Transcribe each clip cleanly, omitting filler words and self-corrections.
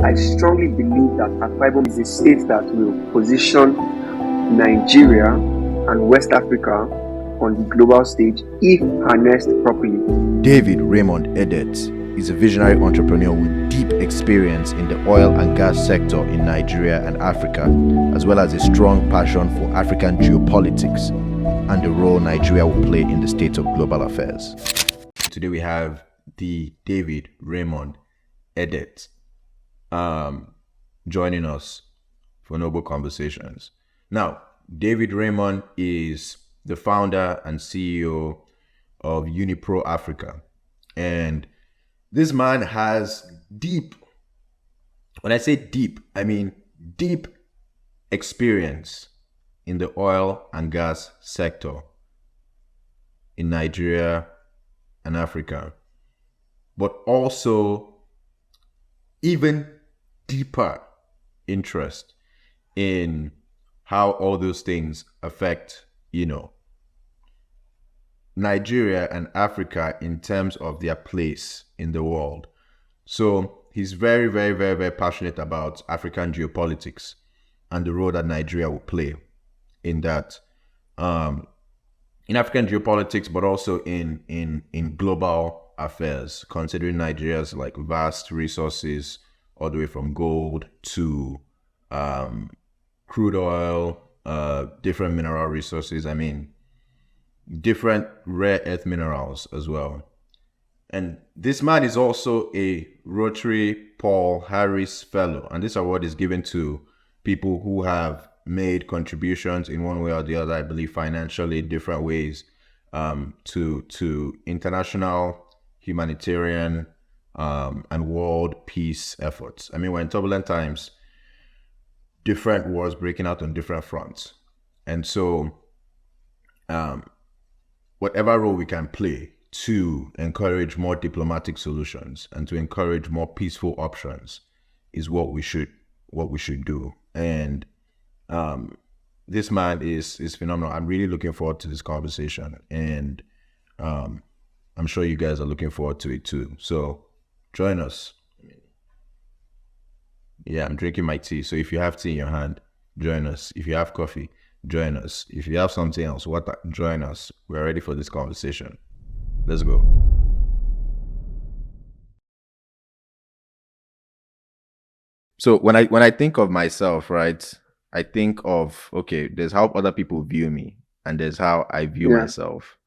I strongly believe that Akwa Ibom is a state that will position Nigeria and West Africa on the global stage if harnessed properly. David Raymond Edet is a visionary entrepreneur with deep experience in the oil and gas sector in Nigeria and Africa, as well as a strong passion for African geopolitics and the role Nigeria will play in the state of global affairs. Today we have the David Raymond Edet joining us for Noble Conversations. Now, David Raymond is the founder and CEO of Unipro Africa. And this man has deep, when I say deep, I mean deep experience in the oil and gas sector in Nigeria and Africa, but also even deeper interest in how all those things affect, Nigeria and Africa in terms of their place in the world. So he's very, very, very, very passionate about African geopolitics and the role that Nigeria will play in that, in African geopolitics, but also in global affairs, considering Nigeria's like vast resources, all the way from gold to crude oil, different mineral resources. I mean, different rare earth minerals as well. And this man is also a Rotary Paul Harris Fellow. And this award is given to people who have made contributions in one way or the other, I believe financially, different ways, to international humanitarian and world peace efforts. I mean, we're in turbulent times, different wars breaking out on different fronts. And so whatever role we can play to encourage more diplomatic solutions and to encourage more peaceful options is what we should do. And this man is phenomenal. I'm really looking forward to this conversation, and I'm sure you guys are looking forward to it too. So join us. Yeah, I'm drinking my tea. So if you have tea in your hand, join us. If you have coffee, join us. If you have something else, join us. We're ready for this conversation. Let's go. So when I think of myself, right, I think of, okay, there's how other people view me and there's how I view myself.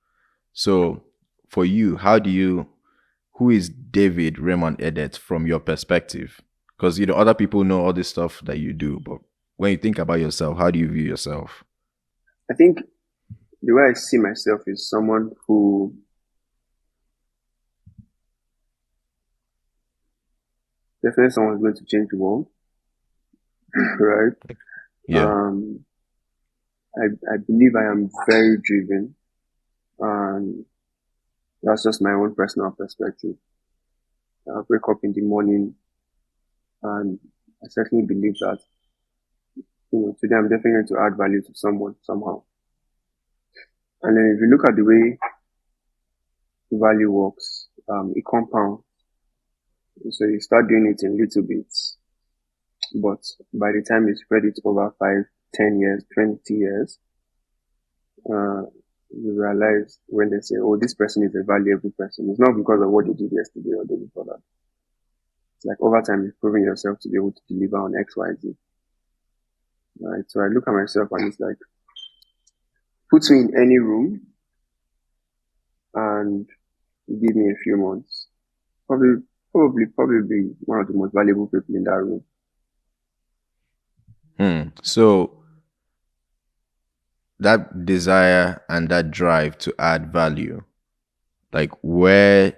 So for you, who is David Raymond Edet from your perspective? Because, other people know all this stuff that you do, but when you think about yourself, how do you view yourself? I think the way I see myself is someone who definitely someone who's going to change the world, right? Yeah. I believe I am very driven, and that's just my own personal perspective. I wake up in the morning, and I certainly believe that, today I'm definitely going to add value to someone somehow. And then if you look at the way value works, it compounds. So you start doing it in little bits, but by the time you spread it over 5, 10 years, 20 years, you realize when they say, oh, this person is a valuable person, it's not because of what you did yesterday or the day before that. It's like over time, you're proving yourself to be able to deliver on X, Y, Z. Right? So I look at myself and it's like, put me in any room and give me a few months. Probably be one of the most valuable people in that room. So that desire and that drive to add value, like where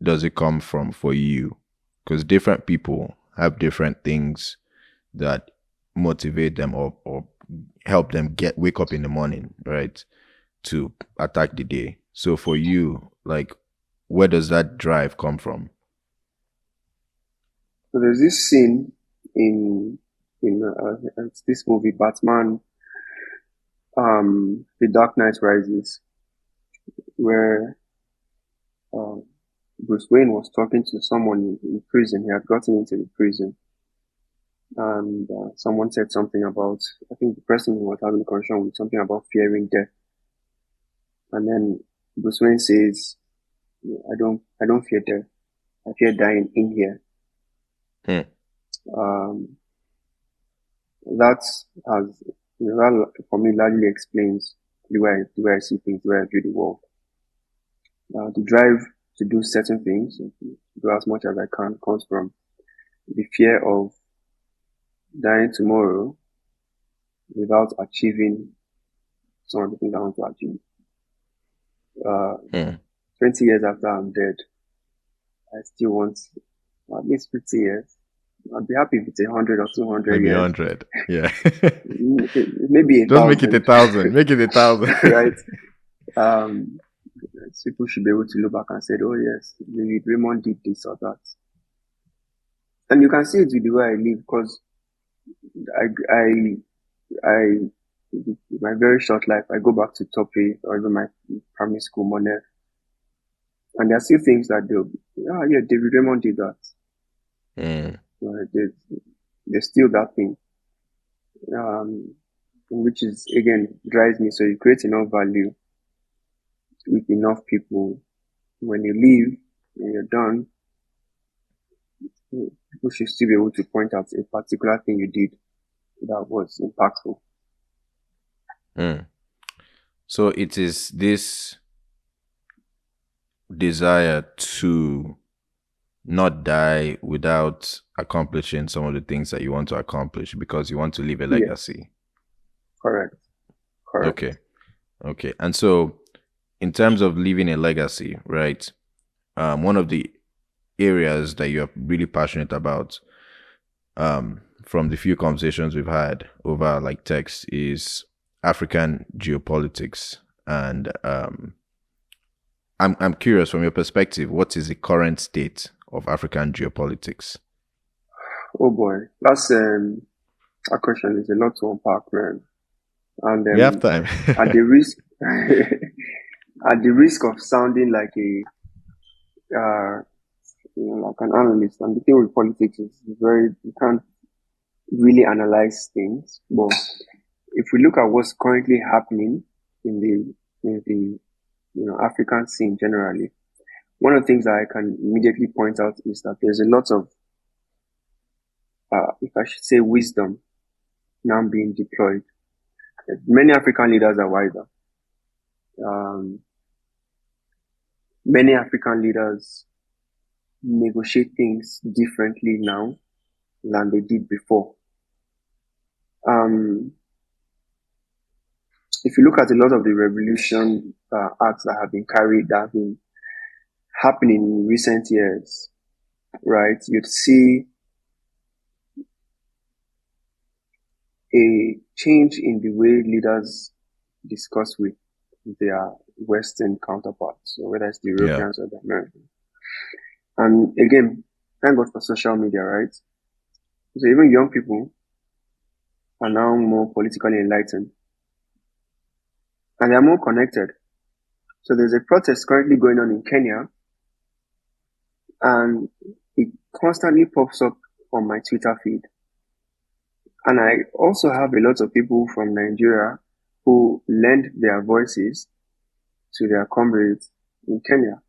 does it come from for you? Because different people have different things that motivate them or help them wake up in the morning, right, to attack the day. So for you, like, where does that drive come from? So there's this scene in this movie, Batman, The Dark Knight Rises, where Bruce Wayne was talking to someone in prison. He had gotten into the prison, and someone said something about, I think the person who was having a conversation with something about fearing death. And then Bruce Wayne says, I don't fear death. I fear dying in here. Um, that has, that for me largely explains the way I see things, the way I view the world. The drive to do certain things, to do as much as I can, comes from the fear of dying tomorrow without achieving some of the things I want to achieve. 20 years after I'm dead, I still want at least 50 years. I'd be happy if it's 100 or 200 Maybe years. 100. Yeah. Maybe 1,000. Just make it 1,000. Make it 1,000. Right. People should be able to look back and say, oh yes, David Raymond did this or that. And you can see it with the way I live, because my very short life, I go back to Tope or even my primary school, Monet. And there are still things that David Raymond did that. There's still that thing, which is, again, drives me. So you create enough value with enough people. When you leave, when you're done, people should still be able to point out a particular thing you did that was impactful. So it is this desire to not die without accomplishing some of the things that you want to accomplish because you want to leave a legacy. Yes. Correct. Okay. And so in terms of leaving a legacy, right? One of the areas that you're really passionate about, from the few conversations we've had over like text, is African geopolitics. And I'm curious, from your perspective, what is the current state of African geopolitics? Oh boy, that's a question is a lot to unpack, man. And we have time. at the risk of sounding like like an analyst, and the thing with politics is you can't really analyze things. But if we look at what's currently happening in the African scene generally, one of the things that I can immediately point out is that there's a lot of, if I should say, wisdom now being deployed. Many African leaders are wiser. Many African leaders negotiate things differently now than they did before. If you look at a lot of the revolution acts that have been happening in recent years, right, you'd see a change in the way leaders discuss with their Western counterparts, so whether it's the Europeans or the Americans. And again, thank God for social media, right? So even young people are now more politically enlightened. And they're more connected. So there's a protest currently going on in Kenya, and it constantly pops up on my Twitter feed. And I also have a lot of people from Nigeria who lend their voices to their comrades in Kenya.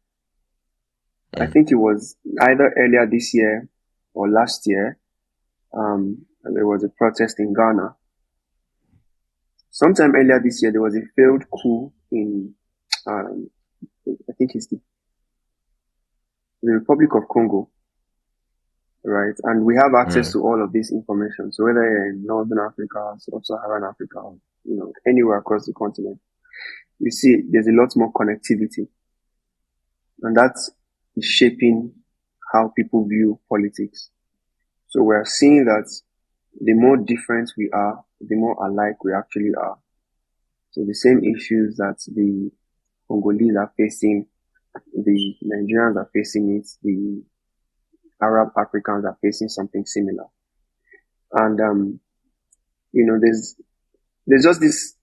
I think it was either earlier this year or last year, there was a protest in Ghana. Sometime earlier this year, there was a failed coup in, I think it's the Republic of Congo, right? And we have access to all of this information. So whether you're in Northern Africa, Sub-Saharan Africa, anywhere across the continent, you see there's a lot more connectivity. And that's shaping how people view politics. So we're seeing that the more different we are, the more alike we actually are. So the same issues that the Congolese are facing, the Nigerians are facing it, the Arab Africans are facing something similar. And, there's just this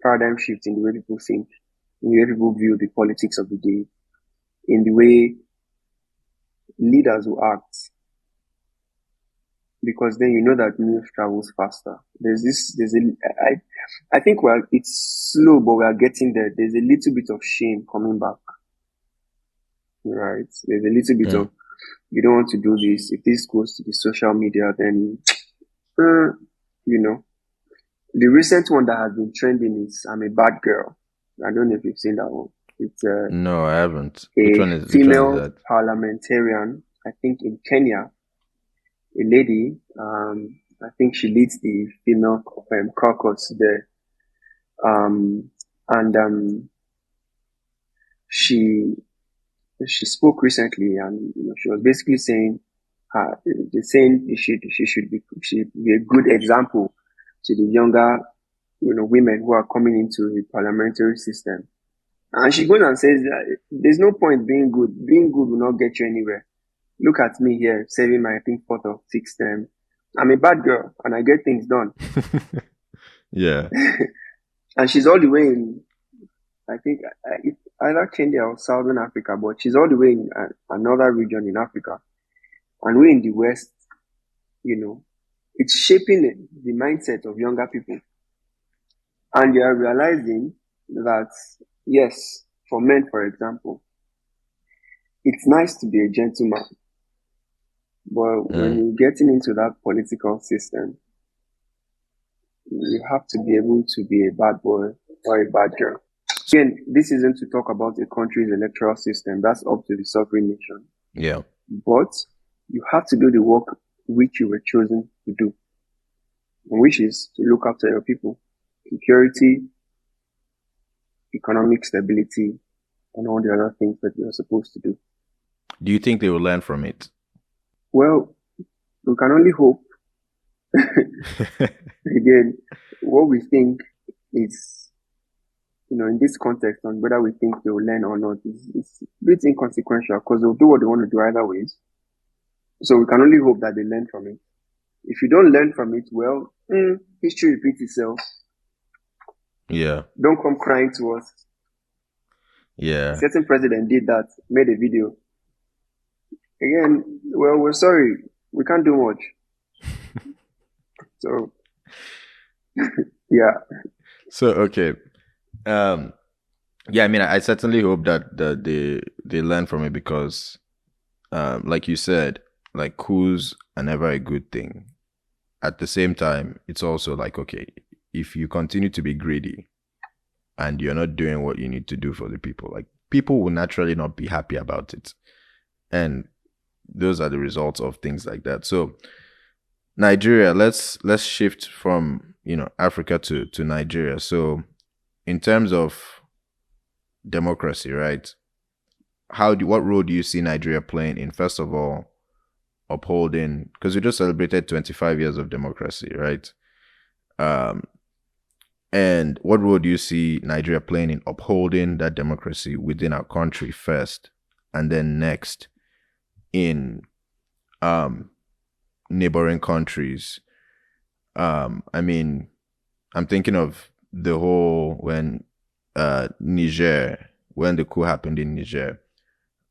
paradigm shift in the way people think, in the way people view the politics of the day, in the way leaders will act. because then you know that news travels faster. I think it's slow, but we are getting there. There's a little bit of shame coming back, right? There's a little bit Mm. of, you don't want to do this. If this goes to the social media, then, you know, the recent one that has been trending is "I'm a Bad Girl." I don't know if you've seen that one. It's No, I haven't. a Which one is female that? parliamentarian, I think in Kenya, a lady. I think she leads the female caucus there. And she she spoke recently, and she was basically saying, she should be a good example to the younger women who are coming into the parliamentary system. And she goes and says that there's no point being good. Being good will not get you anywhere. Look at me here, serving my, I think, fourth or sixth term. I'm a bad girl and I get things done. Yeah. And she's all the way in, I think, either Kenya or Southern Africa, but she's all the way in another region in Africa. And we're in the West, it's shaping the mindset of younger people. And you are realizing that, yes, for men, for example, it's nice to be a gentleman. But when you're getting into that political system, you have to be able to be a bad boy or a bad girl. Again, this isn't to talk about a country's electoral system. That's up to the sovereign nation. Yeah. But you have to do the work which you were chosen to do, which is to look after your people, security, economic stability, and all the other things that you're supposed to do. Do you think they will learn from it? Well, we can only hope. Again, what we think is, in this context, on whether we think they will learn or not, is a bit inconsequential because they'll do what they want to do either ways. So we can only hope that they learn from it. If you don't learn from it, well, history repeats itself. Yeah. Don't come crying to us. Yeah. A certain president did that, made a video. Again, well, we're sorry. We can't do much. So, yeah. So, okay. Yeah, I mean, I certainly hope that they learn from it because, like you said, like coups are never a good thing. At the same time, it's also like, okay, if you continue to be greedy and you're not doing what you need to do for the people, like people will naturally not be happy about it. And those are the results of things like that. So Nigeria, let's shift from, Africa to Nigeria. So in terms of democracy, right? What role do you see Nigeria playing in, first of all, upholding, because we just celebrated 25 years of democracy, right? And what role do you see Nigeria playing in upholding that democracy within our country first, and then next in neighboring countries? I mean, I'm thinking of the whole when the coup happened in Niger,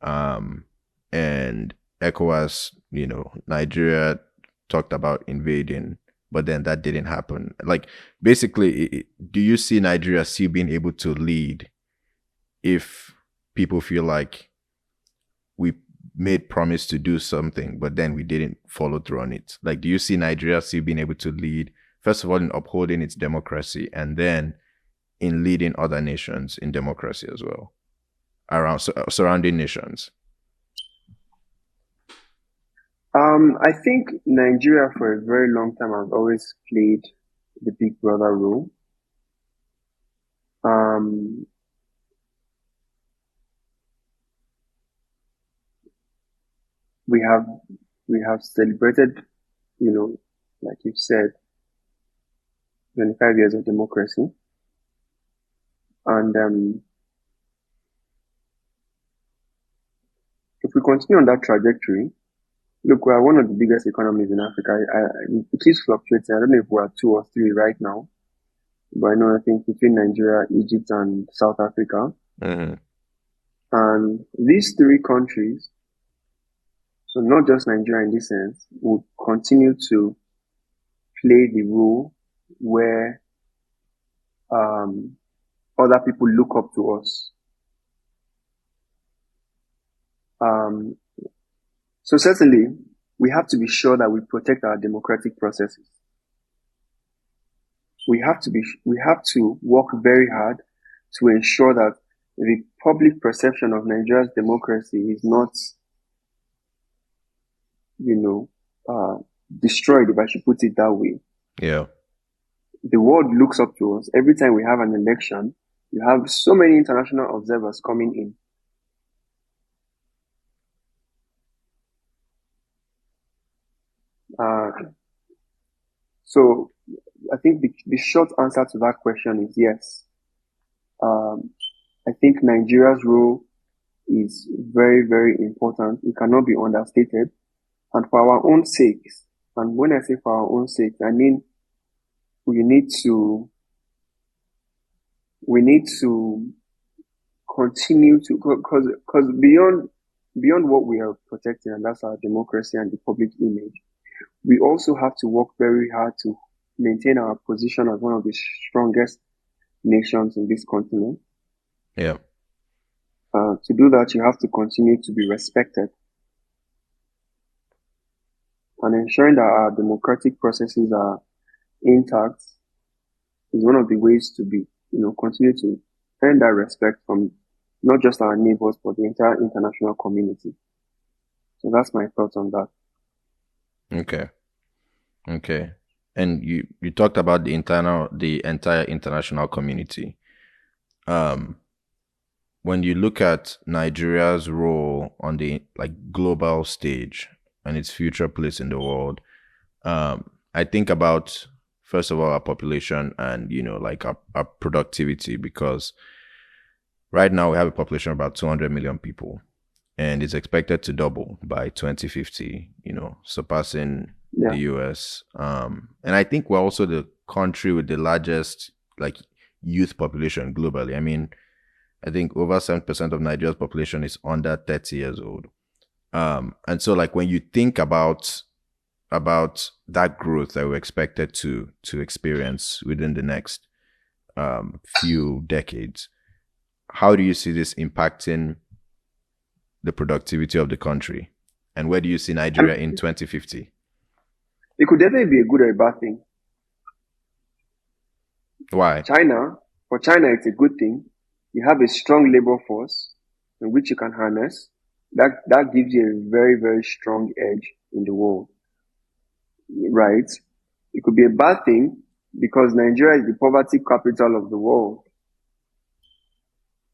and ECOWAS, Nigeria talked about invading, but then that didn't happen. Like, basically, do you see Nigeria still being able to lead if people feel like we made promise to do something, but then we didn't follow through on it? Like, do you see Nigeria still being able to lead, first of all, in upholding its democracy, and then in leading other nations in democracy as well, around surrounding nations? I think Nigeria for a very long time has always played the big brother role. We have celebrated, like you've said, 25 years of democracy. And if we continue on that trajectory, look, we are one of the biggest economies in Africa. It keeps fluctuating. I don't know if we are 2 or 3 right now, but I think between Nigeria, Egypt, and South Africa. Mm-hmm. And these 3 countries So not just Nigeria in this sense, would continue to play the role where other people look up to us. So certainly, we have to be sure that we protect our democratic processes. We have to work very hard to ensure that the public perception of Nigeria's democracy is not, destroyed, if I should put it that way. Yeah. The world looks up to us. Every time we have an election, you have so many international observers coming in. So I think the short answer to that question is yes. I think Nigeria's role is very, very important. It cannot be understated. And for our own sakes, and when I say for our own sakes, I mean we need to continue to, because beyond what we are protecting, and that's our democracy and the public image, we also have to work very hard to maintain our position as one of the strongest nations in this continent. Yeah. To do that, you have to continue to be respected. And ensuring that our democratic processes are intact is one of the ways to be, continue to earn that respect from not just our neighbors, but the entire international community. So that's my thoughts on that. Okay. And you talked about the entire international community. When you look at Nigeria's role on the global stage and its future place in the world, I think about, first of all, our population and our productivity, because right now we have a population of about 200 million people, and it's expected to double by 2050, surpassing the US. And I think we're also the country with the largest youth population globally. I mean, I think over 7% of Nigeria's population is under 30 years old. And so when you think about that growth that we're expected to experience within the next few decades, how do you see this impacting the productivity of the country? And where do you see Nigeria in 2050? It could definitely be a good or a bad thing. Why? For China, it's a good thing. You have a strong labor force in which you can harness. That gives you a very, very strong edge in the world. Right? It could be a bad thing because Nigeria is the poverty capital of the world.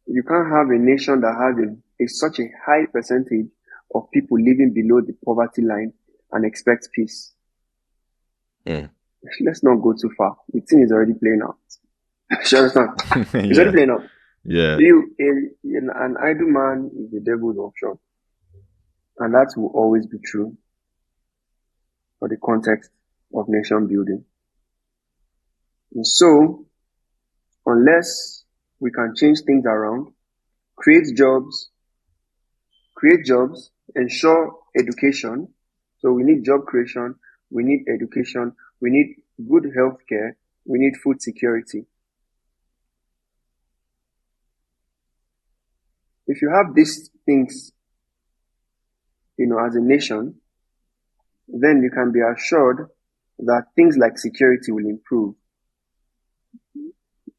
You can't have a nation that has such a high percentage of people living below the poverty line and expect peace. Let's not go too far. The thing is already playing out. Sure, it's not. It's already playing out. Yeah. An idle man is the devil's workshop. And that will always be true for the context of nation building. And so, unless we can change things around, create jobs, ensure education. So we need job creation, we need education, we need good healthcare, we need food security. If you have these things, as a nation, then you can be assured that things like security will improve.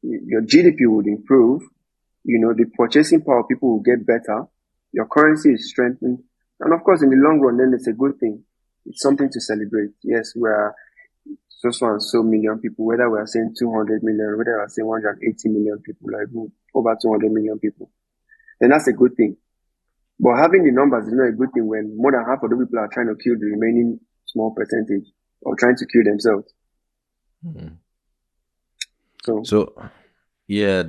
Your GDP would improve. The purchasing power of people will get better. Your currency is strengthened. And of course, in the long run, then it's a good thing. It's something to celebrate. Yes, we are so and so million people, whether we are saying 200 million, whether we are saying 180 million people, over 200 million people, then that's a good thing. But having the numbers is not a good thing when more than half of the people are trying to kill the remaining small percentage or trying to kill themselves. Mm-hmm. So yeah,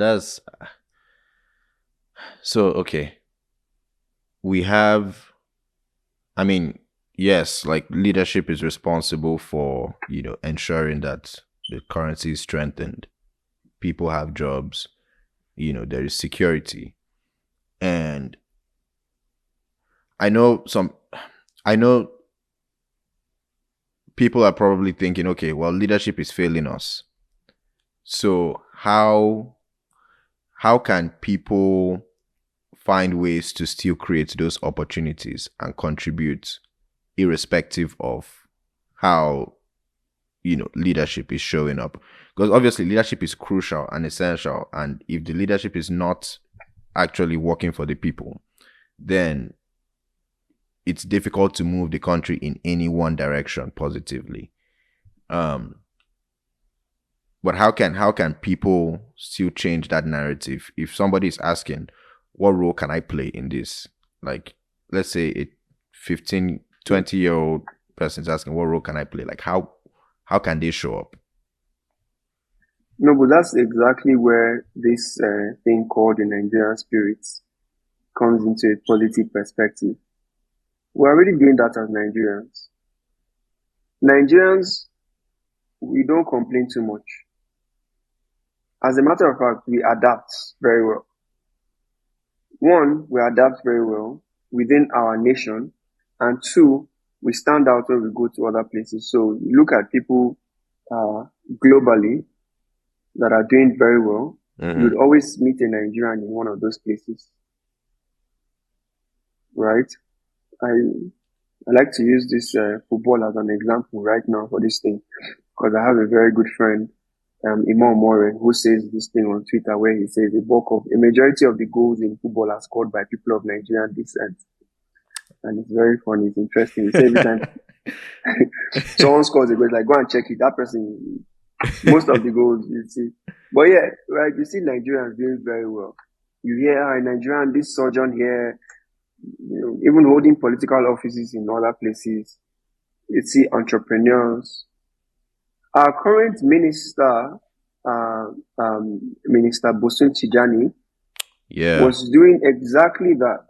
okay. We have, yes, leadership is responsible for, ensuring that the currency is strengthened, people have jobs, there is security. And I know I know people are probably thinking, okay, well, leadership is failing us. So how can people find ways to still create those opportunities and contribute irrespective of how leadership is showing up? Because obviously leadership is crucial and essential, and if the leadership is not actually working for the people, then it's difficult to move the country in any one direction positively. um but how can people still change that narrative if somebody is asking, what role can I play in this? Like, let's say a 15, 20-year old person is asking, what role can I play? Like, how can they show up? No, but that's exactly where this thing called the Nigerian spirit comes into a positive perspective. We're already doing that as Nigerians. Nigerians, we don't complain too much. As a matter of fact, we adapt very well. One, we adapt very well within our nation, and two, we stand out when we go to other places. So you look at people globally that are doing very well, you'd always meet a Nigerian in one of those places, right? I like to use this football as an example right now for this thing, because I have a very good friend, Imam More, who says this thing on Twitter where he says a majority of the goals in football are scored by people of Nigerian descent. And it's very funny, it's interesting. He says every time someone scores a goal, like, go and check it. That person, most of the goals you see. But yeah, right, you see Nigerians doing very well. You hear Nigerian, this surgeon here, even holding political offices in other places. You see entrepreneurs. Our current minister, Minister Bosun Tijani, was doing exactly that,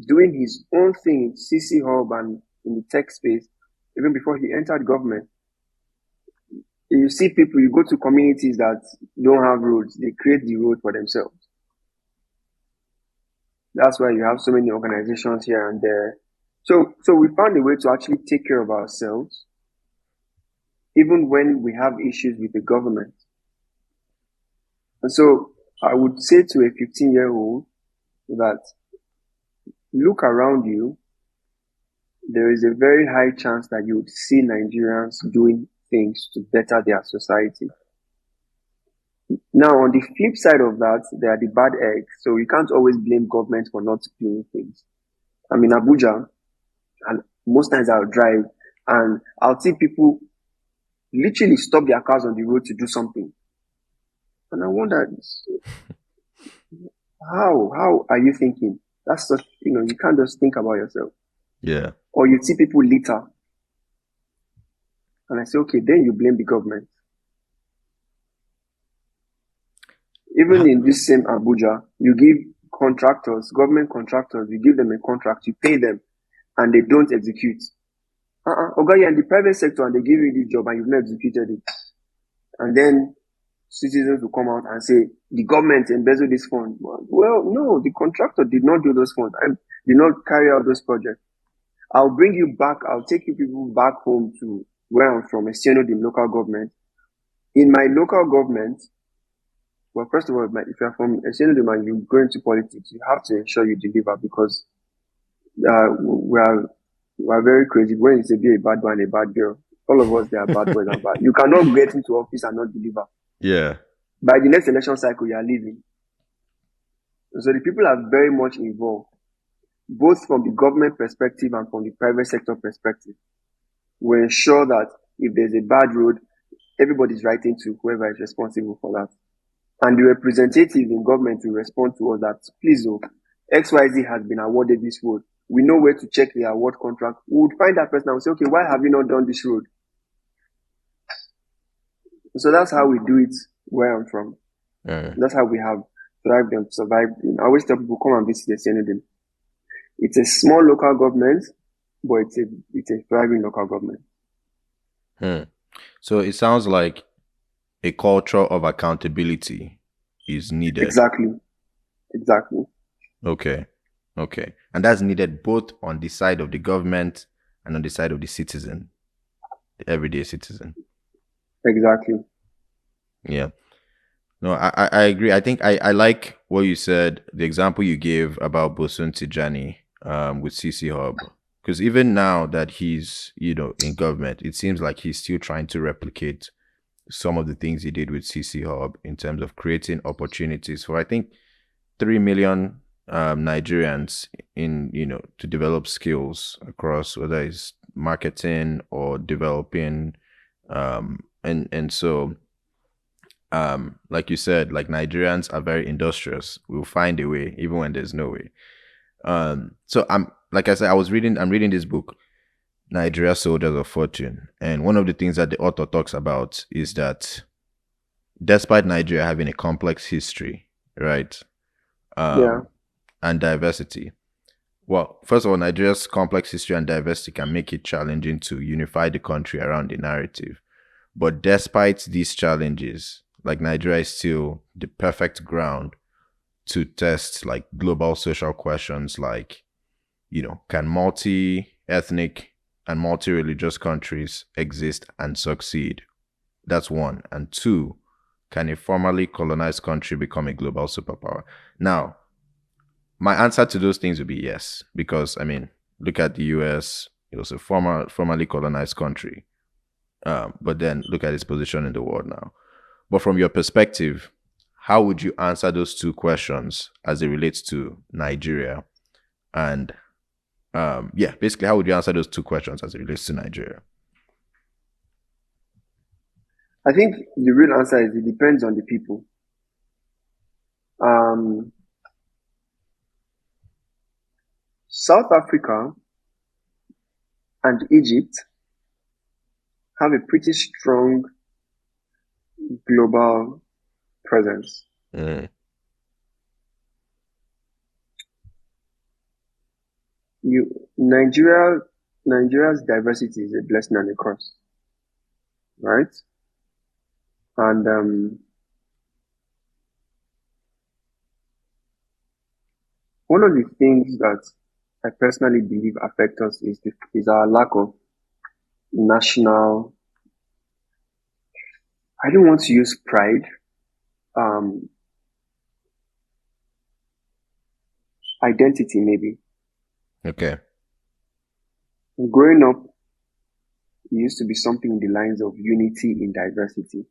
doing his own thing in CC Hub and in the tech space, even before he entered government. You see people, you go to communities that don't have roads, they create the road for themselves. That's why you have so many organizations here and there. So we found a way to actually take care of ourselves, even when we have issues with the government. And so I would say to a 15-year-old that look around you. There is a very high chance that you would see Nigerians doing things to better their society. Now, on the flip side of that, there are the bad eggs. So you can't always blame government for not doing things. I'm in Abuja, and most times I'll drive and I'll see people literally stop their cars on the road to do something. And I wonder, how are you thinking? That's such, you can't just think about yourself. Yeah. Or you see people litter. And I say, okay, then you blame the government. Even in this same Abuja, you give government contractors, you give them a contract, you pay them, and they don't execute. Okay, you're in the private sector and they give you this job and you've not executed it. And then citizens will come out and say, the government embezzled this fund. Well, no, the contractor did not do those funds and did not carry out those projects. I'll bring you back, I'll take you people back home to where I'm from, the local government. In my local government, well, first of all, if you're from Esienudim and you go into politics, you have to ensure you deliver, because we are very crazy. When you say be a bad boy and a bad girl, all of us, they are bad boys and bad. You cannot get into office and not deliver. Yeah. By the next election cycle, you are leaving. So the people are very much involved, both from the government perspective and from the private sector perspective. We ensure that if there's a bad road, everybody's writing to whoever is responsible for that. And the representative in government will respond to us that, please, XYZ has been awarded this road. We know where to check the award contract. We would find that person and we'll say, okay, why have you not done this road? So that's how we do it where I'm from. That's how we have thrived and survived. I always tell people, come and visit the Senate. It's a small local government, but it's a thriving local government. So it sounds like a culture of accountability is needed. Exactly. Okay. And that's needed both on the side of the government and on the side of the citizen, the everyday citizen. Exactly. Yeah. No, I agree. I think I like what you said, the example you gave about Bosun Tijani with CC Hub. Because even now that he's, in government, it seems like he's still trying to replicate some of the things he did with CC Hub in terms of creating opportunities for, I think, 3 million Nigerians to develop skills across whether it's marketing or developing, and so like you said, like Nigerians are very industrious. We'll find a way even when there's no way. So like I said, I'm reading this book, Nigeria Soldiers of Fortune, and one of the things that the author talks about is that despite Nigeria having a complex history, right, Yeah. and diversity. Well, first of all, Nigeria's complex history and diversity can make it challenging to unify the country around the narrative. But despite these challenges, like Nigeria is still the perfect ground to test like global social questions like, can multi-ethnic and multi-religious countries exist and succeed? That's one. And two, can a formerly colonized country become a global superpower? Now, my answer to those things would be yes, because I mean, look at the US. It was a formerly colonized country, but then look at its position in the world now. But from your perspective, how would you answer those two questions as it relates to Nigeria? And basically, how would you answer those two questions as it relates to Nigeria? I think the real answer is it depends on the people. South Africa and Egypt have a pretty strong global presence. Nigeria's diversity is a blessing and a curse, right? And one of the things that I personally believe affect us is our lack of national. I don't want to use pride. Identity, maybe. Okay. Growing up, it used to be something in the lines of unity in diversity.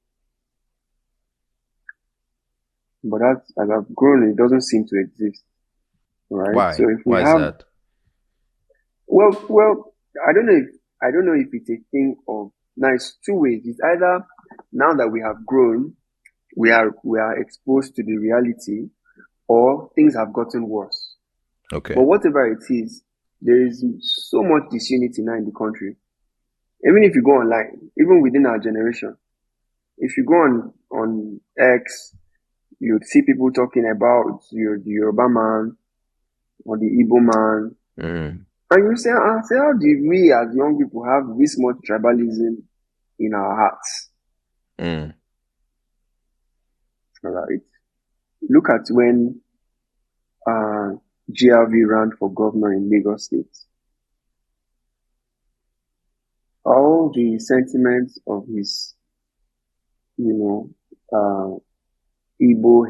But as I've grown, it doesn't seem to exist. Right? Why? So if we Why is have, that? well, I don't know if it's a thing of, now it's two ways. It's either now that we have grown, we are exposed to the reality, or things have gotten worse. Okay. But whatever it is, there is so much disunity now in the country. Even if you go online, even within our generation, if you go on X, you'd see people talking about the Yoruba man or the Igbo man. And you say, how did we as young people have this much tribalism in our hearts? All right. Look at when GRV ran for governor in Lagos State. All the sentiments of his, Igbo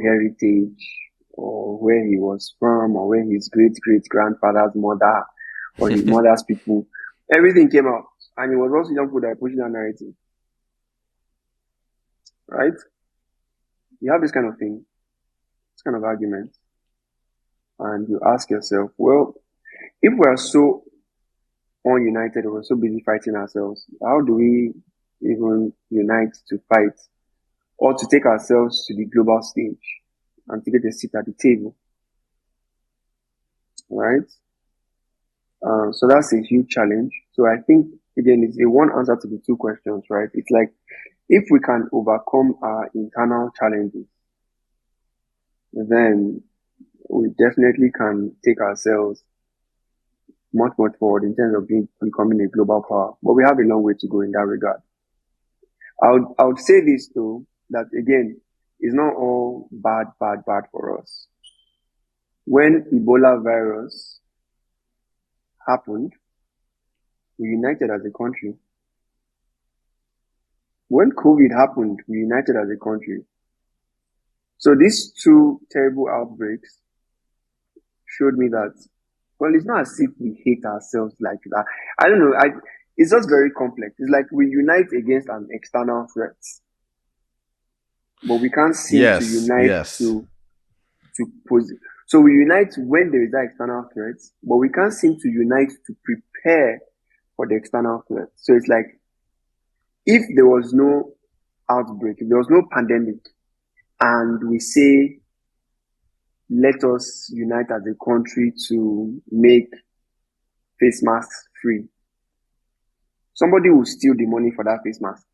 heritage, or where he was from, or where his great-great-grandfather's mother, or his mother's people, everything came out. And it was also young people that are pushing that narrative. Right? You have this kind of thing, this kind of argument, and you ask yourself, well, if we are so ununited, or we're so busy fighting ourselves, how do we even unite to fight or to take ourselves to the global stage and to get a seat at the table? Right? So that's a huge challenge. So I think, again, it's a one answer to the two questions, right? It's like, if we can overcome our internal challenges, then we definitely can take ourselves much forward in terms of becoming a global power. But we have a long way to go in that regard. I would say this though, that again, it's not all bad for us. When Ebola virus happened, we united as a country. When COVID happened, we united as a country. So these two terrible outbreaks showed me that, well, it's not as if we hate ourselves like that. I don't know. It's just very complex. It's like we unite against an external threat, but we can't seem to unite to so we unite when there is that external threat, but we can't seem to unite to prepare for the external threat. So it's like, if there was no outbreak, if there was no pandemic, and we say, let us unite as a country to make face masks free, somebody will steal the money for that face mask.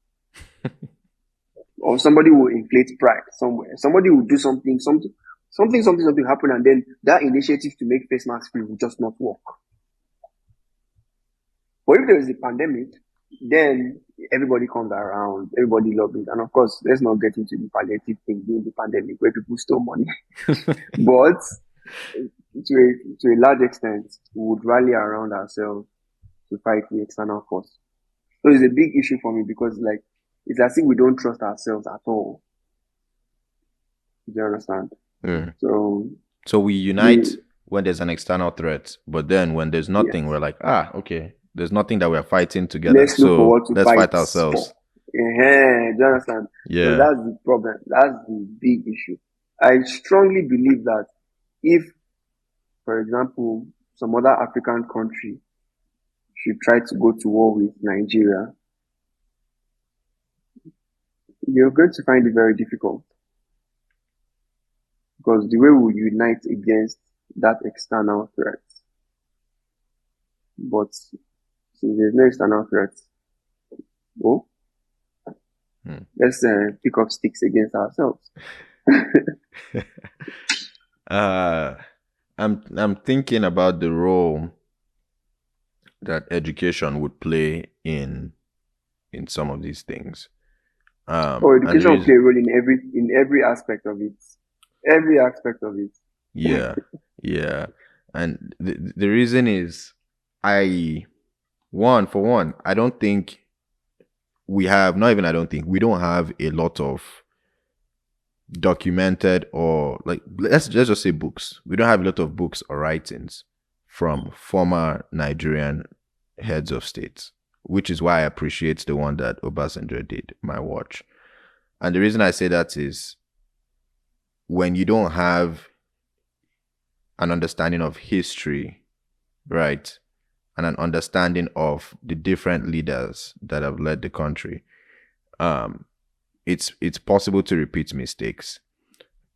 Or somebody will inflate price somewhere. Somebody will do something happen, and then that initiative to make face masks free will just not work. But if there is a pandemic, then everybody comes around, everybody lobbies. And of course, let's not get into the palliative thing during the pandemic where people stole money. But to a large extent, we would rally around ourselves to fight the external force. So it's a big issue for me, because like, it's as if we don't trust ourselves at all. Do you understand? Mm. So we unite when there's an external threat, but then when there's nothing, we're like, okay, there's nothing that we're fighting together. Let's look for what to fight ourselves. Do you understand? Yeah. So that's the problem. That's the big issue. I strongly believe that if, for example, some other African country should try to go to war with Nigeria, you're going to find it very difficult. Because the way we unite against that external threat. But since there's no external threat, let's pick up sticks against ourselves. I'm thinking about the role that education would play in some of these things. Education will play a role in every aspect of it. Every aspect of it. Yeah. And the reason is, I don't think we have, not even I don't think, we don't have a lot of documented, or like, let's just say books. We don't have a lot of books or writings from former Nigerian heads of states, which is why I appreciate the one that Obasanjo did, My Watch. And the reason I say that is, when you don't have an understanding of history, right, and an understanding of the different leaders that have led the country, it's possible to repeat mistakes.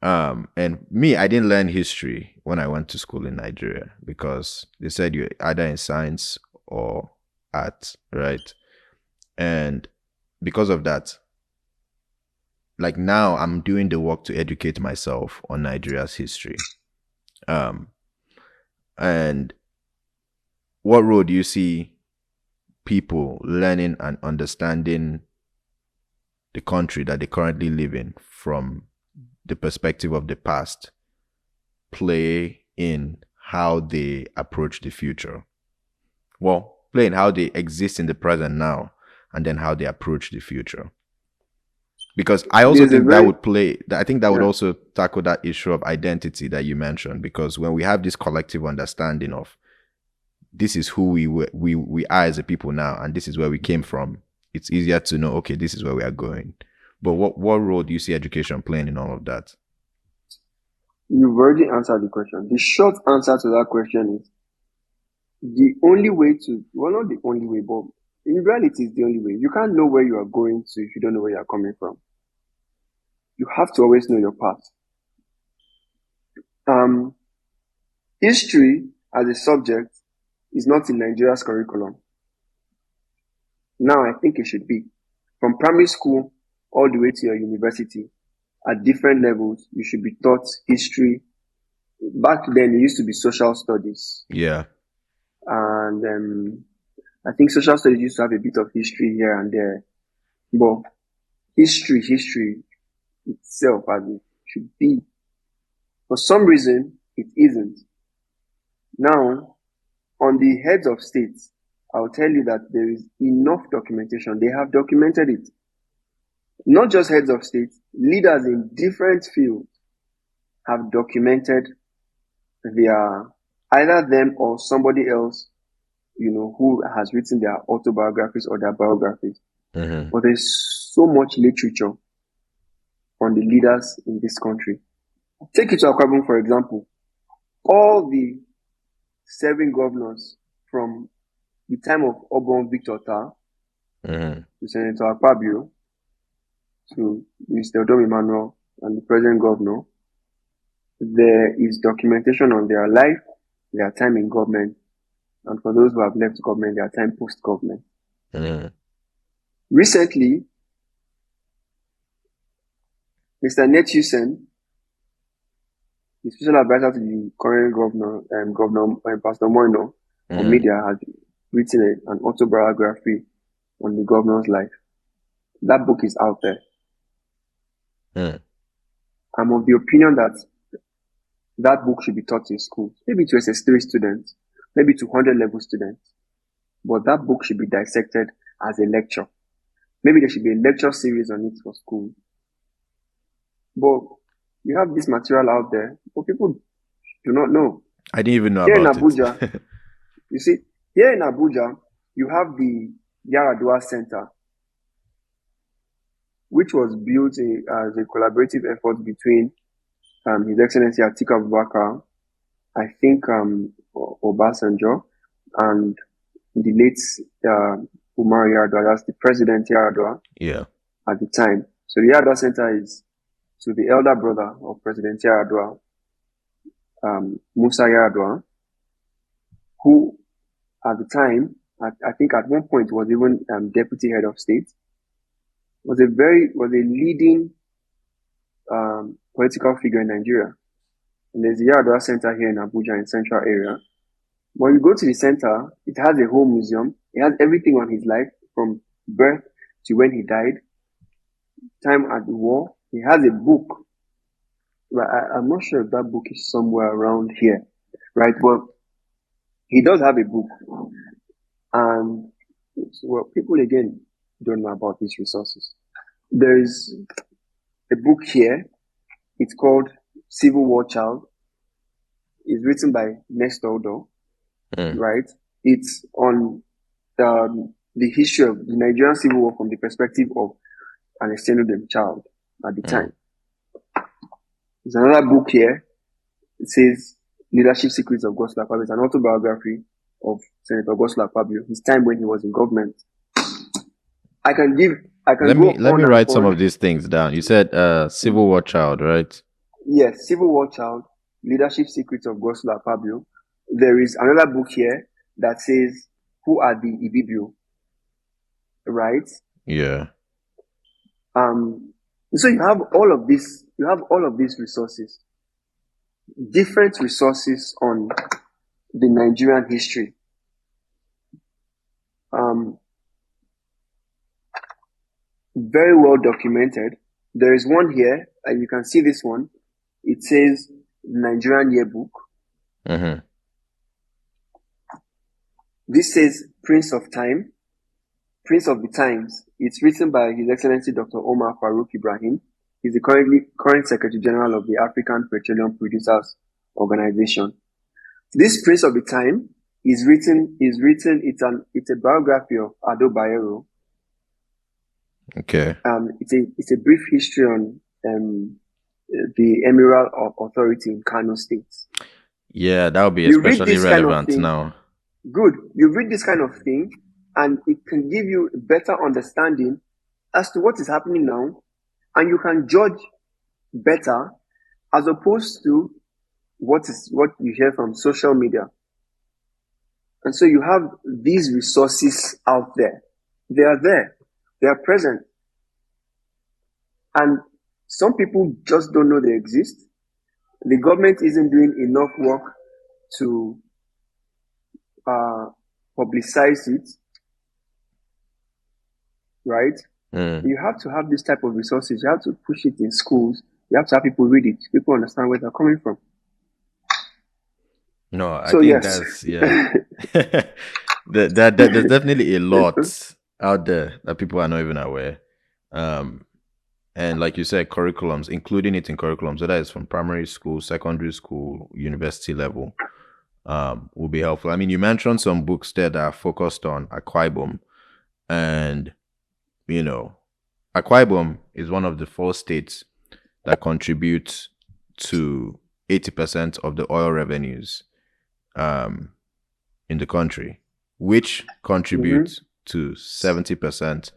And me, I didn't learn history when I went to school in Nigeria, because they said you're either in science or art, right? And because of that, like, now I'm doing the work to educate myself on Nigeria's history. And what role do you see people learning and understanding the country that they currently live in from the perspective of the past play in how they approach the future? Well, play in how they exist in the present now, and then how they approach the future. Because I also think that would play, I think that would also tackle that issue of identity that you mentioned. Because when we have this collective understanding of, this is who we are as a people now, and this is where we came from, it's easier to know, okay, this is where we are going. But what role do you see education playing in all of that? You've already answered the question. The short answer to that question is, the only way to, well, not the only way, but in reality, it's the only way. You can't know where you are going to if you don't know where you are coming from. You have to always know your path. History as a subject is not in Nigeria's curriculum. Now, I think it should be. From primary school all the way to your university, at different levels, you should be taught history. Back then, it used to be social studies. Yeah. And I think social studies used to have a bit of history here and there. But history itself, as it should be. For some reason, it isn't. Now, on the heads of states, I'll tell you that there is enough documentation. They have documented it. Not just heads of state, leaders in different fields have documented their, either them or somebody else, who has written their autobiographies or their biographies. Mm-hmm. But there's so much literature on the leaders in this country. Take it to Akwa Ibom, for example. All the 7 governors from the time of Obon Victor Ta Mm-hmm. to Senator Akpabio to Mr. Dom Emmanuel and the present governor, there is documentation on their life, their time in government, and for those who have left government, their time post-government. Mm-hmm. Recently, Mr. Netusen, the special advisor to the current governor, Pastor Moino, on media, has written an autobiography on the governor's life. That book is out there. I'm of the opinion that that book should be taught in schools, maybe to SS3 students, maybe to 100 level students, but that book should be dissected as a lecture. Maybe there should be a lecture series on it for school. But you have this material out there, but people do not know. I didn't even know here about in Abuja, it. You see, here in Abuja, you have the Yaradua Center, which was built as a collaborative effort between His Excellency Atiku Abubakar, I think Obasanjo, and the late Umar Yaradua, that's the President Yaradua at the time. So the Yaradua Center is to the elder brother of President Yaradua, Musa Yaradua, who at the time, I think at one point was even deputy head of state, was a leading political figure in Nigeria. And there's the Yaradua Center here in Abuja in central area. When you go to the center, it has a whole museum. It has everything on his life from birth to when he died, time at the war. He has a book. I'm not sure if that book is somewhere around here, right? But he does have a book. And people again don't know about these resources. There is a book here. It's called Civil War Child. It's written by Nestor Odo, right? It's on the history of the Nigerian Civil War from the perspective of an Estenodem child at the time. There's another book here. It says Leadership Secrets of Gospel Akpabio. It's an autobiography of Senator Gospel Akpabio, his time when he was in government. Let me write some of these things down. You said Civil War Child, right? Yes, Civil War Child, Leadership Secrets of Gospel Akpabio. There is another book here that says Who Are the Ibibio, right? Yeah. So you have all of this. You have all of these resources, different resources on the Nigerian history. Very well documented. There is one here, and you can see this one. It says Nigerian Yearbook. This says Prince of Time, Prince of the Times. It's written by His Excellency Dr. Omar Farouk Ibrahim. He's the current Secretary General of the African Petroleum Producers Organization. This Prince of the Time is written. It's a biography of Ado Bayero. Okay. It's a brief history on the Emiral Authority in Kano State. Yeah, that would be especially relevant now. Good. You read this kind of thing, and it can give you a better understanding as to what is happening now, and you can judge better as opposed to what you hear from social media. And so you have these resources out there. They are there. They are present. And some people just don't know they exist. The government isn't doing enough work to publicize it. Right? You have to have this type of resources. You have to push it in schools. You have to have people read it. People understand where they're coming from. No, I think that's, yeah. There's definitely a lot out there that people are not even aware. Um, and like you said, curriculums, including it in curriculums, whether it's from primary school, secondary school, university level, will be helpful. I mean, you mentioned some books there that are focused on Akwa Ibom, and you know, Akwa Ibom is one of the 4 states that contribute to 80% of the oil revenues um, in the country, which Mhm. contributes to 70%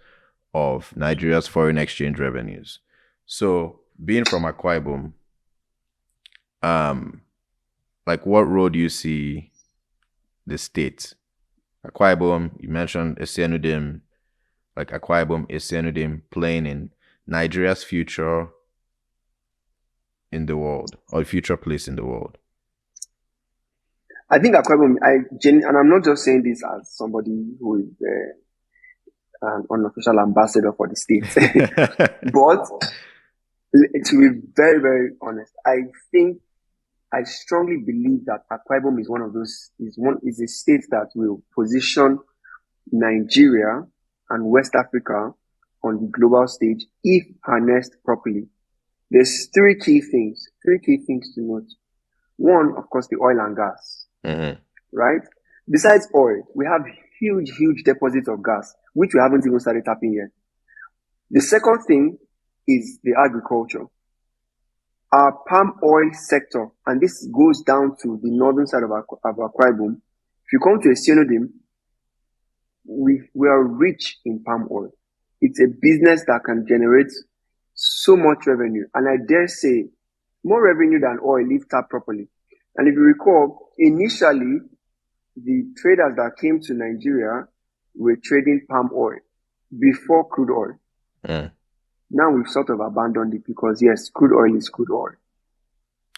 of Nigeria's foreign exchange revenues. So, being from Akwa Ibom, um, like what role do you see the state? Akwa Ibom, you mentioned Esianudim, like Akwa Ibom, Esianudim playing in Nigeria's future in the world or future place in the world. I think Akwa Ibom, and I'm not just saying this as somebody who is an unofficial ambassador for the state, but to be very, very honest, I strongly believe that Akwa Ibom is one of those, is a state that will position Nigeria and West Africa on the global stage if harnessed properly. There's three key things to note. One, of course, the oil and gas, right? Besides oil, we have huge deposits of gas, which we haven't even started tapping yet. The second thing is the agriculture. Our palm oil sector, and this goes down to the northern side of Akwa Ibom. If you come to Esienodim, we are rich in palm oil. It's a business that can generate so much revenue, and I dare say more revenue than oil if tapped properly. And if you recall, initially the traders that came to Nigeria were trading palm oil before crude oil. Now we've sort of abandoned it because yes, crude oil is crude oil.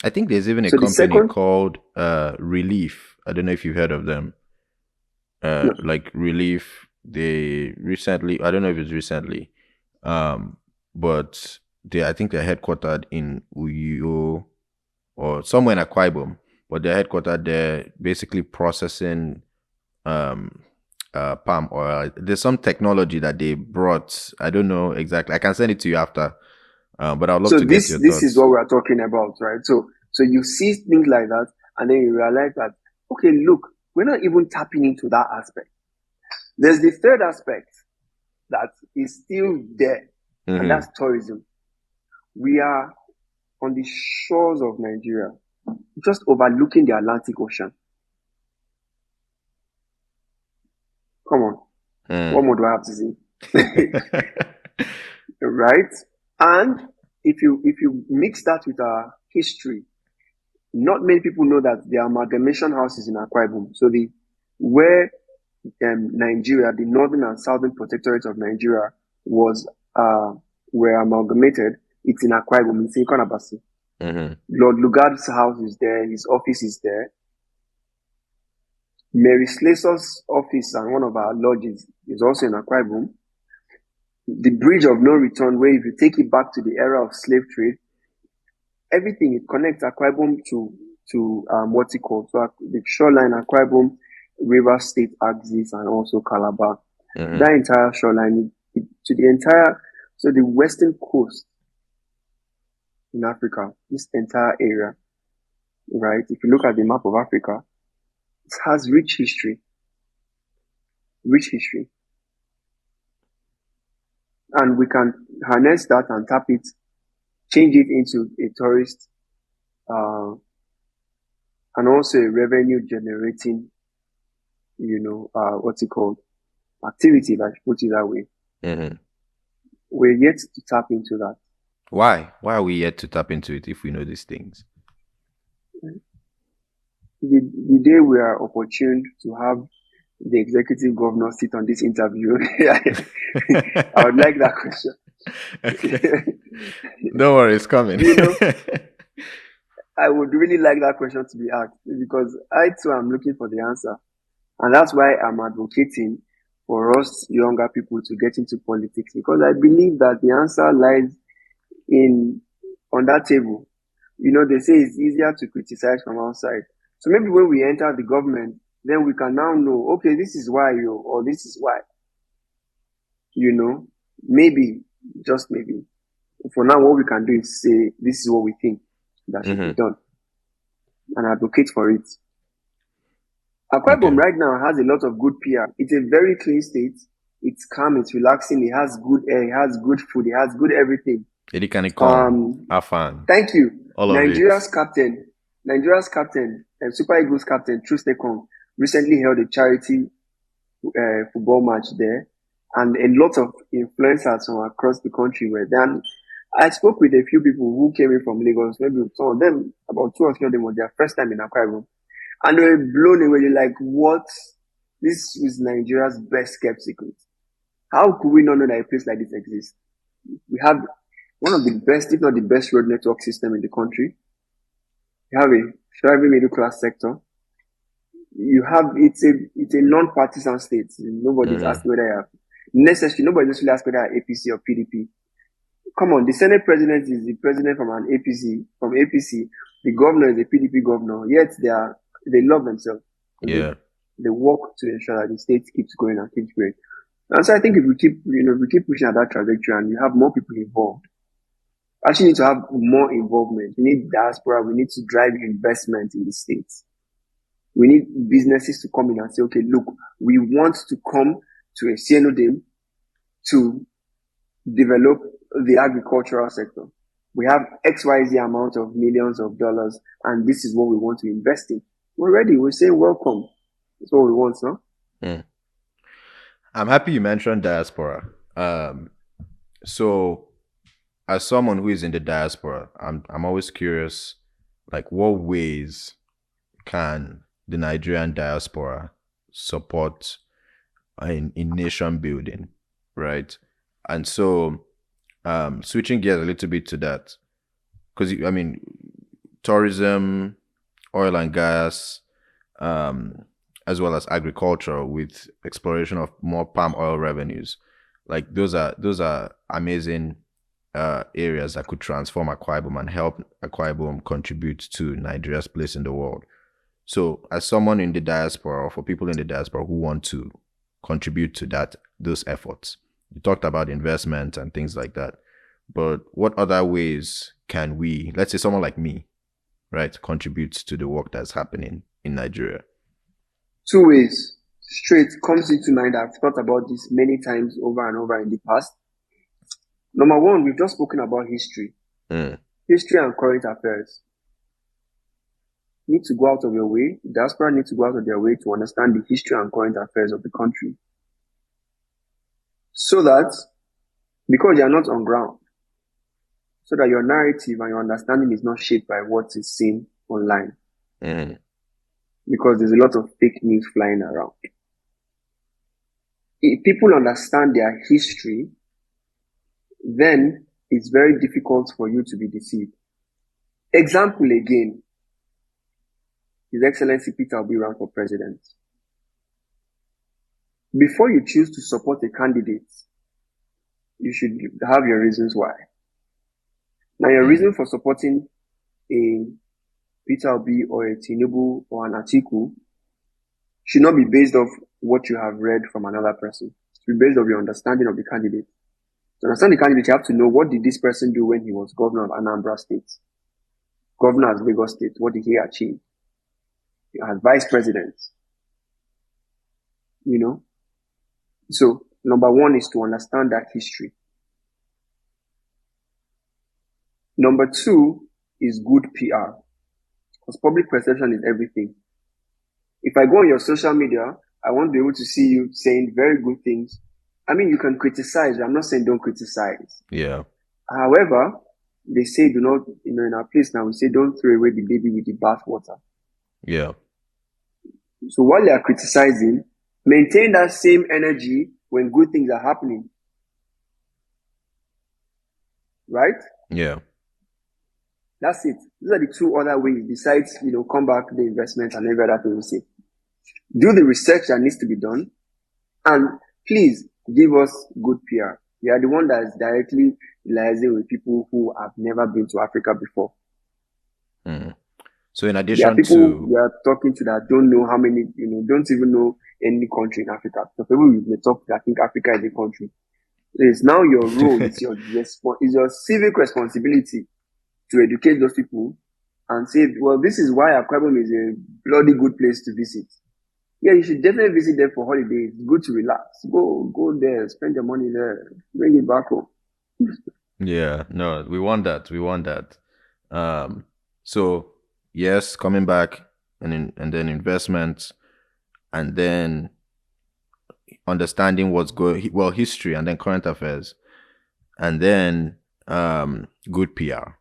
I think there's even a company called Relief. I don't know if you've heard of them. No. Like Relief, they recently, I don't know if it's recently, but I think they're headquartered in Uyo or somewhere in Akwa Ibom, but they're headquartered there, basically processing palm oil. There's some technology that they brought. I don't know exactly. I can send it to you after, but I'd love to get your thoughts. This is what we're talking about, right? So you see things like that, and then you realize that, okay, look, we're not even tapping into that aspect. There's the third aspect that is still there, and that's tourism. We are on the shores of Nigeria, just overlooking the Atlantic Ocean. Come on. What more do I have to say? Right? And if you mix that with our history, not many people know that the amalgamation house is in Akwa Ibom. So where Nigeria, the northern and southern protectorate of Nigeria were amalgamated, it's in Akwa Ibom, it's in Konabasi. Lord Lugard's house is there, his office is there. Mary Slasor's office and one of our lodges is also in Akwa Ibom. The bridge of no return, where if you take it back to the era of slave trade, everything, it connects Akwa Ibom to what's it called? So the shoreline, Akwa Ibom, River State axis, and also Calabar. That entire shoreline to the western coast in Africa, this entire area, right? If you look at the map of Africa, it has rich history. And we can harness that and tap it, change it into a tourist, and also a revenue generating, what's it called? Activity, let's put it that way. We're yet to tap into that. Why? Why are we yet to tap into it if we know these things? The day we are opportune to have the executive governor sit on this interview, I would like that question. Okay. Don't worry, it's coming. I would really like that question to be asked, because I too am looking for the answer. And that's why I'm advocating for us younger people to get into politics, because I believe that the answer lies on that table. They say it's easier to criticize from outside. So maybe when we enter the government, then we can now know, okay, this is why or this is why, maybe, just maybe. For now, what we can do is say, this is what we think that should be done and advocate for it. Akwa Ibom right now has a lot of good PR. It's a very clean state. It's calm, it's relaxing, it has good air, it has good food, it has good everything. Thank you. Nigeria's captain, Super Eagles captain, Trustekong, recently held a charity football match there, and a lot of influencers from across the country were there. And I spoke with a few people who came in from Lagos. Maybe some of them, about 2 or 3 of them, was their first time in Akwa Ibom, and they were blown away. They're like, "What? This is Nigeria's best kept secret. How could we not know that a place like this exists? We have one of the best, if not the best, road network system in the country. You have a thriving middle class sector. You have it's a non-partisan state. Nobody's asking whether you have necessarily. Nobody's necessarily asking whether APC or PDP. Come on, the Senate president is the president from an APC. From APC, the governor is a PDP governor. Yet they love themselves. They work to ensure that the state keeps going and keeps going. And so I think if we keep pushing at that trajectory and you have more people involved, actually need to have more involvement. We need diaspora. We need to drive investment in the states. We need businesses to come in and say, okay, look, we want to come to a CNODIM to develop the agricultural sector. We have XYZ amount of millions of dollars, and this is what we want to invest in. We're ready. We're saying welcome. That's what we want, no? I'm happy you mentioned diaspora. So as someone who is in the diaspora, I'm always curious, like, what ways can the Nigerian diaspora support in nation building, right? And so switching gears a little bit to that, because I mean, tourism, oil and gas, as well as agriculture with exploration of more palm oil revenues, like those are amazing areas that could transform Akwa Ibom and help Akwa Ibom contribute to Nigeria's place in the world. So as someone in the diaspora, or for people in the diaspora who want to contribute to those efforts, you talked about investment and things like that, but what other ways can we, let's say someone like me, right, contribute to the work that's happening in Nigeria? 2 ways straight comes into mind. I've thought about this many times over and over in the past. Number one, we've just spoken about history. History and current affairs. You need to go out of your way. The diaspora needs to go out of their way to understand the history and current affairs of the country. So that, because you are not on ground, so that your narrative and your understanding is not shaped by what is seen online. Because there's a lot of fake news flying around. If people understand their history, then it's very difficult for you to be deceived. Example again, His Excellency Peter Obi ran for president. Before you choose to support a candidate, you should have your reasons why. Now, your reason for supporting a Peter Obi or a Tinubu or an Atiku should not be based off what you have read from another person. It should be based off your understanding of the candidate. To understand the candidate, you have to know, what did this person do when he was governor of Anambra State? Governor of Lagos State, what did he achieve? As vice president. So, number one is to understand that history. Number two is good PR. Because public perception is everything. If I go on your social media, I want to be able to see you saying very good things. I mean, you can criticize. I'm not saying don't criticize. Yeah. However, they say do not, in our place now, we say don't throw away the baby with the bathwater. Yeah. So while they are criticizing, maintain that same energy when good things are happening. Right? Yeah. That's it. These are the 2 other ways besides, come back to the investment and every other thing we say. Do the research that needs to be done, and please give us good PR. You are the one that is directly liaising with people who have never been to Africa before. So in There are addition people to we are talking to that don't know how many, don't even know any country in Africa. So people we may talk that think Africa is a country. It's now your role, it's your civic responsibility to educate those people and say, well, this is why Akwa Ibom is a bloody good place to visit. Yeah, you should definitely visit there for holidays. It's good to relax. Go there, spend your money there, bring it back home. yeah, no, we want that. We want that. So yes, coming back and then investments and then understanding what's going well, history and then current affairs and then good PR.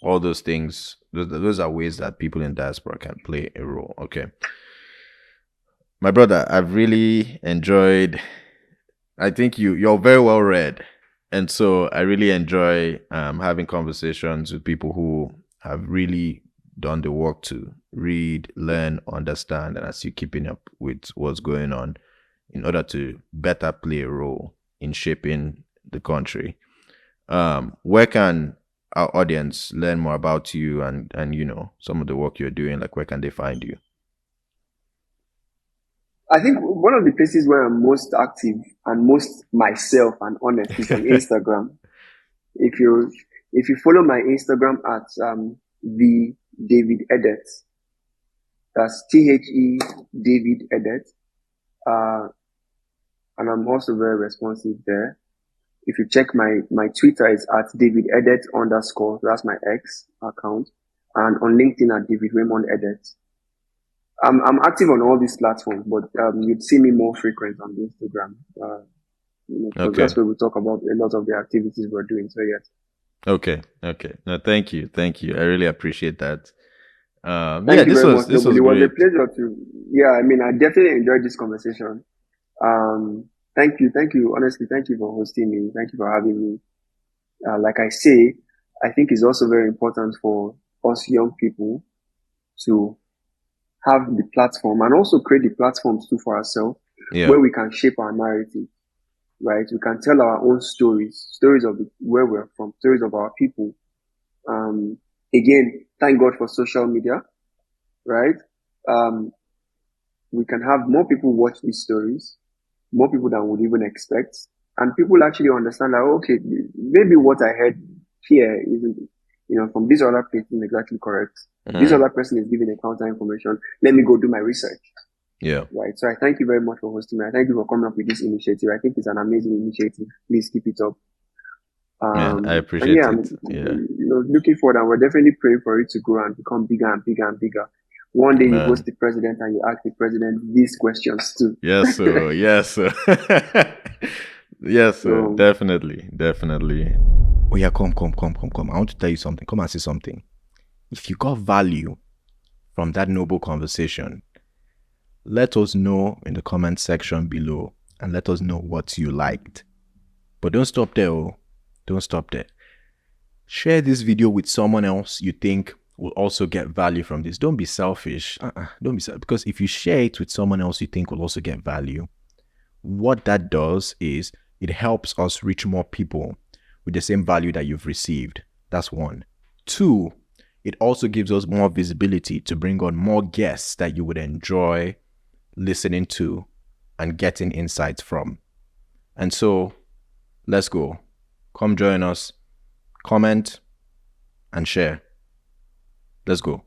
All those things, those are ways that people in diaspora can play a role. Okay. My brother, I've really enjoyed. I think you're very well read, and so I really enjoy having conversations with people who have really done the work to read, learn, understand, and as you keeping up with what's going on, in order to better play a role in shaping the country. Where can our audience learn more about you and some of the work you're doing? Like, where can they find you? I think one of the places where I'm most active and most myself and honest is on Instagram. If you follow my Instagram at the David Edet, that's THE David Edet, and I'm also very responsive there. If you check my Twitter is at David Edet _, that's my X account, and on LinkedIn at David Raymond Edet. I'm active on all these platforms, but you'd see me more frequent on Instagram. Okay. That's where we talk about a lot of the activities we're doing. So yes. Okay. No, thank you. I really appreciate that. Thank you very much. This was It was great. a pleasure to. Yeah, I mean, I definitely enjoyed this conversation. Thank you. Honestly, thank you for hosting me. Thank you for having me. Like I say, I think it's also very important for us young people to have the platform and also create the platforms too for ourselves where we can shape our narrative, right? We can tell our own stories of where we're from, stories of our people. Again, thank God for social media, right? We can have more people watch these stories, more people than would even expect. And people actually understand that, okay, maybe what I heard here isn't, from this other place isn't exactly correct. This other person is giving a counter information. Let me go do my research. Yeah. Right. So I thank you very much for hosting me. I thank you for coming up with this initiative. I think it's an amazing initiative. Please keep it up. Man, I appreciate it. I'm looking forward, and we're definitely praying for it to grow and become bigger and bigger and bigger. One day you host the president and you ask the president these questions too. Yes, sir. Yes, sir. Yes, sir. So, definitely. Oh yeah, come. I want to tell you something. Come and say something. If you got value from that noble conversation, let us know in the comment section below and let us know what you liked. But don't stop there. Don't stop there. Share this video with someone else you think will also get value from this. Don't be selfish. Don't be selfish. Because if you share it with someone else you think will also get value, what that does is it helps us reach more people with the same value that you've received. That's one. Two, it also gives us more visibility to bring on more guests that you would enjoy listening to and getting insights from. And so, let's go. Come join us, comment, and share. Let's go.